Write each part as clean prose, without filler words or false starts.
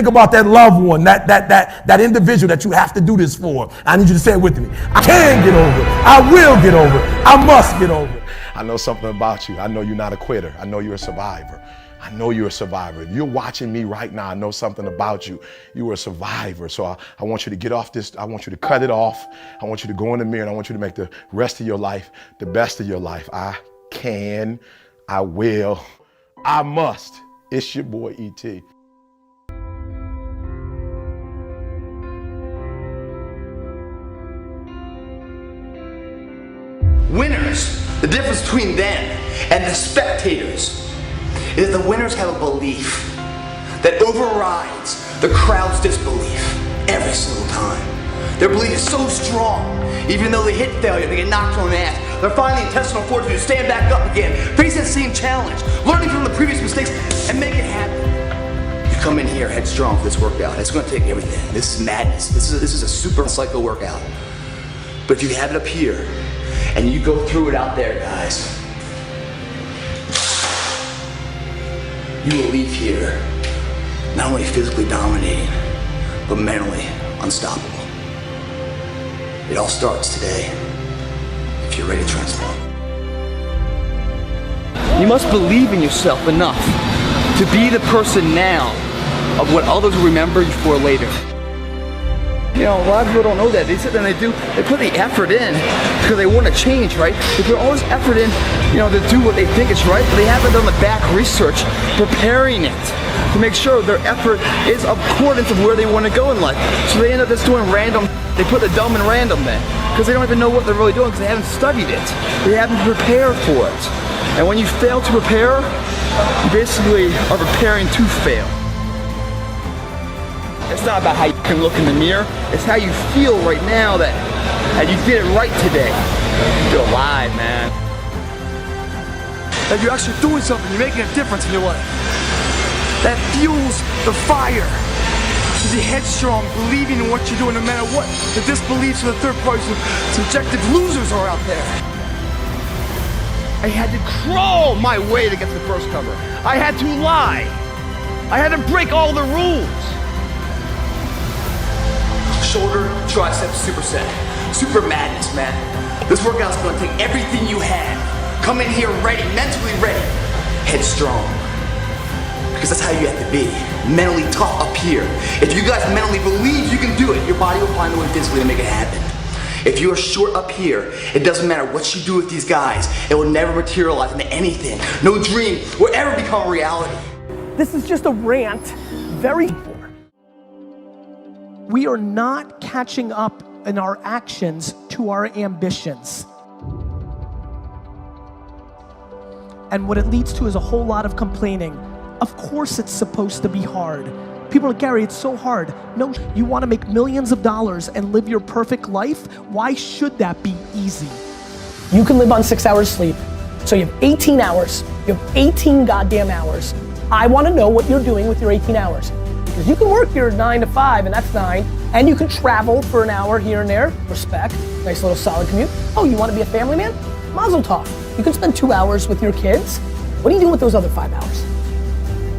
Think about that loved one, that individual that you have to do this for. I need you to say it with me. I can get over it. I will get over it. I must get over it. I know something about you. I know you're not a quitter. I know you're a survivor. I know you're a survivor. If you're watching me right now, I know something about you. You are a survivor. So I want you to get off this. I want you to cut it off. I want you to go in the mirror and I want you to make the rest of your life the best of your life. I can, I will, I must. It's your boy, E.T. Winners, the difference between them and the spectators is the winners have a belief that overrides the crowd's disbelief every single time. Their belief is so strong, even though they hit failure, they get knocked on the ass, they're finding the intestinal fortitude to stand back up again, face that same challenge, learning from the previous mistakes, and make it happen. You come in here headstrong for this workout. It's going to take everything. This is madness. This is a super cycle workout. But if you have it up here, and you go through it out there, guys, you will leave here not only physically dominating, but mentally unstoppable. It all starts today, if you're ready to transform. You must believe in yourself enough to be the person now of what others will remember you for later. You know, a lot of people don't know that. They sit there and they put the effort in because they want to change, right? They put all this effort in, you know, to do what they think is right, but they haven't done the back research, preparing it to make sure their effort is accordance of where they want to go in life. So they end up just doing random, they put the dumb in random then, because they don't even know what they're really doing because they haven't studied it. They haven't prepared for it. And when you fail to prepare, you basically are preparing to fail. It's not about how you can look in the mirror, it's how you feel right now that you did it right today. You're alive, man. That you're actually doing something, you're making a difference in your life. That fuels the fire. To be headstrong, believing in what you're doing no matter what the disbeliefs of the third party subjective losers are out there. I had to crawl my way to get to the first cover. I had to lie. I had to break all the rules. Shoulder, tricep, superset. Super madness, man. This workout's gonna take everything you have. Come in here ready, mentally ready. Headstrong. Because that's how you have to be. Mentally tough up here. If you guys mentally believe you can do it, your body will find a way physically to make it happen. If you are short up here, it doesn't matter what you do with these guys. It will never materialize into anything. No dream will ever become a reality. This is just a rant, very we are not catching up in our actions to our ambitions. And what it leads to is a whole lot of complaining. Of course it's supposed to be hard. People are like, Gary, it's so hard. No, you want to make millions of dollars and live your perfect life? Why should that be easy? You can live on 6 hours sleep. So you have 18 hours. You have 18 goddamn hours. I want to know what you're doing with your 18 hours. Because you can work your 9 to 5, and that's 9, and you can travel for an hour here and there. Respect, nice little solid commute. Oh, you want to be a family man? Mazel tov. You can spend 2 hours with your kids. What are you doing with those other 5 hours?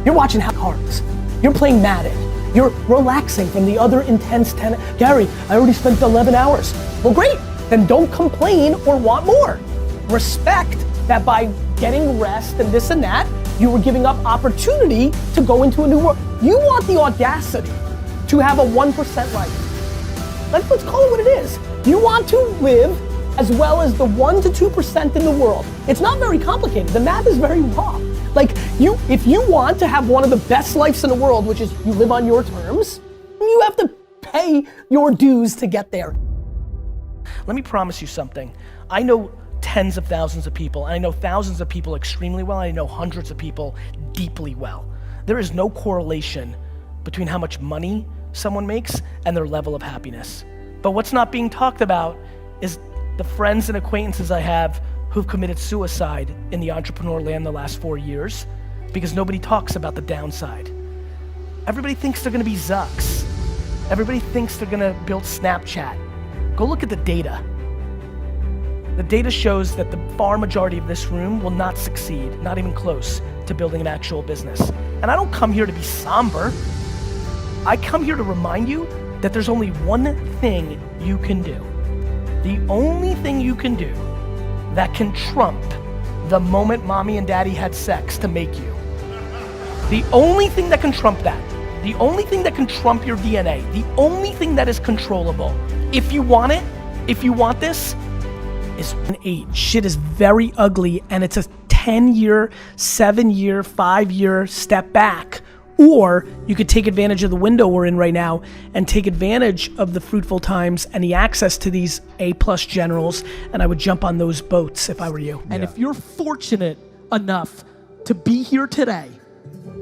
You're watching cards. You're playing Madden. You're relaxing from the other intense 10. Gary, I already spent 11 hours. Well, great. Then don't complain or want more. Respect that by getting rest and this and that, you were giving up opportunity to go into a new world. You want the audacity to have a 1% life. Let's call it what it is. You want to live as well as the 1 to 2% in the world. It's not very complicated. The math is very raw. Like if you want to have one of the best lives in the world, which is you live on your terms, you have to pay your dues to get there. Let me promise you something. I know tens of thousands of people, and I know thousands of people extremely well, and I know hundreds of people deeply well. There is no correlation between how much money someone makes and their level of happiness. But what's not being talked about is the friends and acquaintances I have who've committed suicide in the entrepreneur land the last 4 years because nobody talks about the downside. Everybody thinks they're gonna be Zucks. Everybody thinks they're gonna build Snapchat. Go look at the data. The data shows that the far majority of this room will not succeed, not even close to building an actual business. And I don't come here to be somber. I come here to remind you that there's only one thing you can do. The only thing you can do that can trump the moment mommy and daddy had sex to make you. The only thing that can trump that, the only thing that can trump your DNA, the only thing that is controllable, if you want it, if you want this, is an age. Shit is very ugly, and it's a 10-year, 7-year, 5-year step back. Or you could take advantage of the window we're in right now and take advantage of the fruitful times and the access to these A+ generals, and I would jump on those boats if I were you. And if you're fortunate enough to be here today,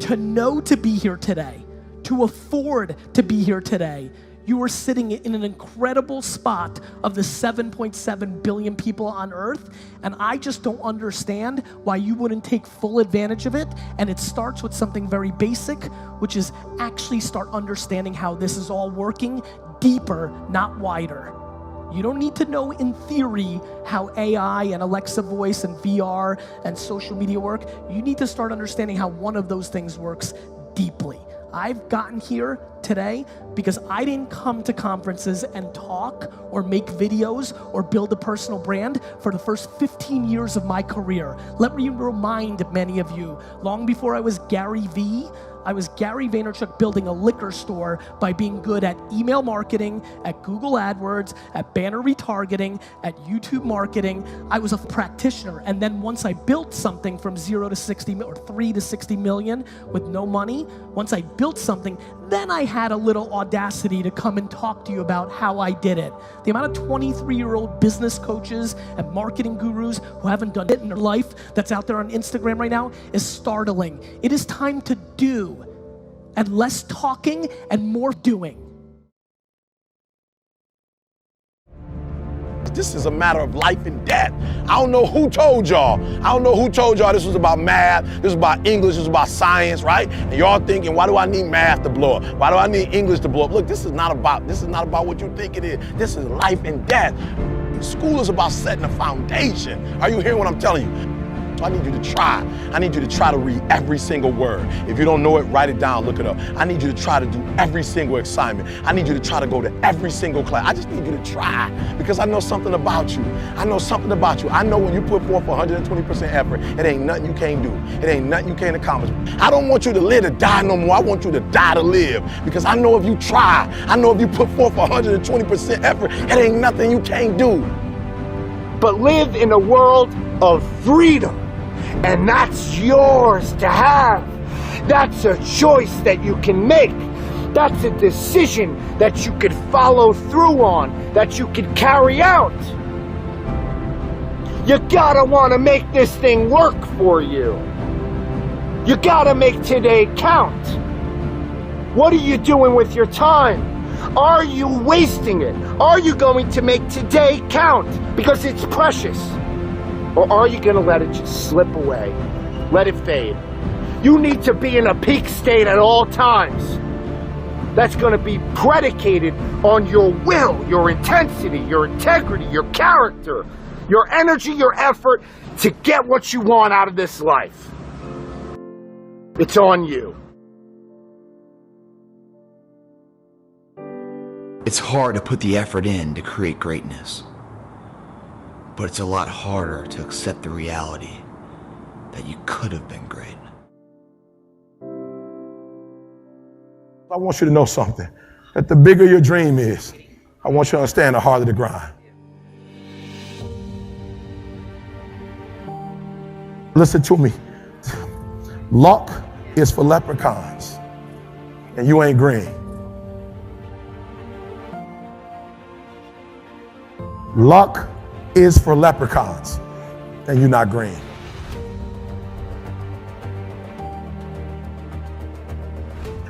to know to be here today, to afford to be here today, you are sitting in an incredible spot of the 7.7 billion people on Earth, and I just don't understand why you wouldn't take full advantage of it. And it starts with something very basic, which is actually start understanding how this is all working deeper, not wider. You don't need to know in theory how AI and Alexa voice and VR and social media work. You need to start understanding how one of those things works deeply. I've gotten here today because I didn't come to conferences and talk or make videos or build a personal brand for the first 15 years of my career. Let me remind many of you, long before I was Gary V, I was Gary Vaynerchuk building a liquor store by being good at email marketing, at Google AdWords, at banner retargeting, at YouTube marketing. I was a practitioner. And then once I built something from 0 to 60 or 3 to 60 million with no money, once I built something, then I had a little audacity to come and talk to you about how I did it. The amount of 23-year-old business coaches and marketing gurus who haven't done it in their life that's out there on Instagram right now is startling. It is time to do, and less talking and more doing. This is a matter of life and death. I don't know who told y'all. I don't know who told y'all this was about math, this was about English, this was about science, right? And y'all thinking, why do I need math to blow up? Why do I need English to blow up? Look, this is not about what you think it is. This is life and death. School is about setting a foundation. Are you hearing what I'm telling you? So I need you to try. I need you to try to read every single word. If you don't know it, write it down, look it up. I need you to try to do every single assignment. I need you to try to go to every single class. I just need you to try, because I know something about you. I know something about you. I know when you put forth 120% effort, it ain't nothing you can't do. It ain't nothing you can't accomplish. I don't want you to live to die no more. I want you to die to live, because I know if you try, I know if you put forth 120% effort, it ain't nothing you can't do. But live in a world of freedom. And that's yours to have. That's a choice that you can make. That's a decision that you could follow through on, that you could carry out. You gotta wanna make this thing work for you. You gotta make today count. What are you doing with your time? Are you wasting it? Are you going to make today count because it's precious? Or are you gonna let it just slip away? Let it fade. You need to be in a peak state at all times. That's gonna be predicated on your will, your intensity, your integrity, your character, your energy, your effort to get what you want out of this life. It's on you. It's hard to put the effort in to create greatness. But it's a lot harder to accept the reality that you could have been great. I want you to know something, that the bigger your dream is, I want you to understand the harder the grind. Listen to me. Luck is for leprechauns, and you ain't green. Luck is for leprechauns, and you're not green.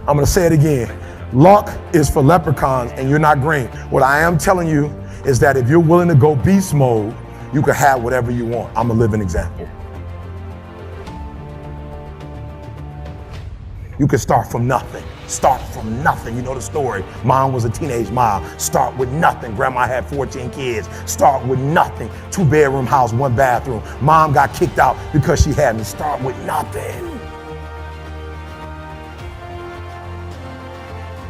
I'm gonna say it again. Luck is for leprechauns, and you're not green. What I am telling you is that if you're willing to go beast mode, you can have whatever you want. I'm a living example. You can start from nothing. Start from nothing. You know the story. Mom was a teenage mom. Start with nothing. Grandma had 14 kids. Start with nothing. 2-bedroom house, 1 bathroom. Mom got kicked out because she had me. Start with nothing.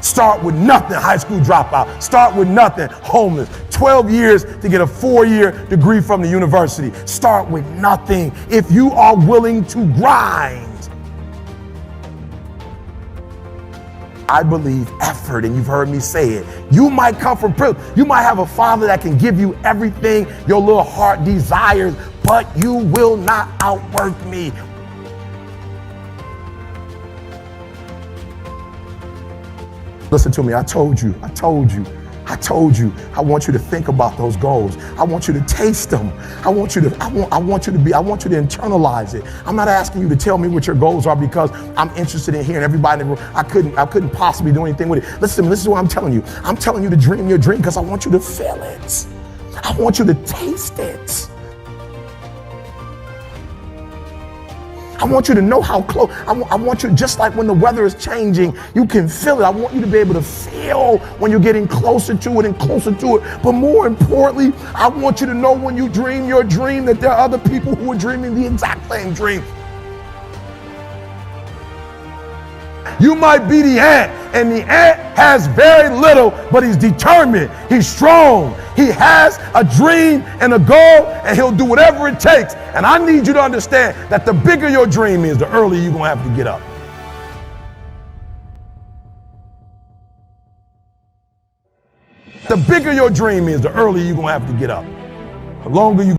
Start with nothing, high school dropout. Start with nothing, homeless. 12 years to get a 4-year degree from the university. Start with nothing if you are willing to grind. I believe effort, and you've heard me say it. You might come from privilege. You might have a father that can give you everything your little heart desires, but you will not outwork me. Listen to me, I told you. I want you to think about those goals. I want you to taste them. I want you to internalize it. I'm not asking you to tell me what your goals are because I'm interested in hearing everybody in the room. I couldn't possibly do anything with it. Listen to me, this is what I'm telling you. I'm telling you to dream your dream because I want you to feel it. I want you to taste it. I want you to know how close. I want you, just like when the weather is changing, you can feel it. I want you to be able to feel when you're getting closer to it and closer to it. But more importantly, I want you to know when you dream your dream that there are other people who are dreaming the exact same dream. You might be the ant, and the ant has very little, but he's determined, he's strong, he has a dream and a goal, and he'll do whatever it takes. And I need you to understand that the bigger your dream is, the earlier you're gonna have to get up. The bigger your dream is, the earlier you're gonna have to get up. The longer you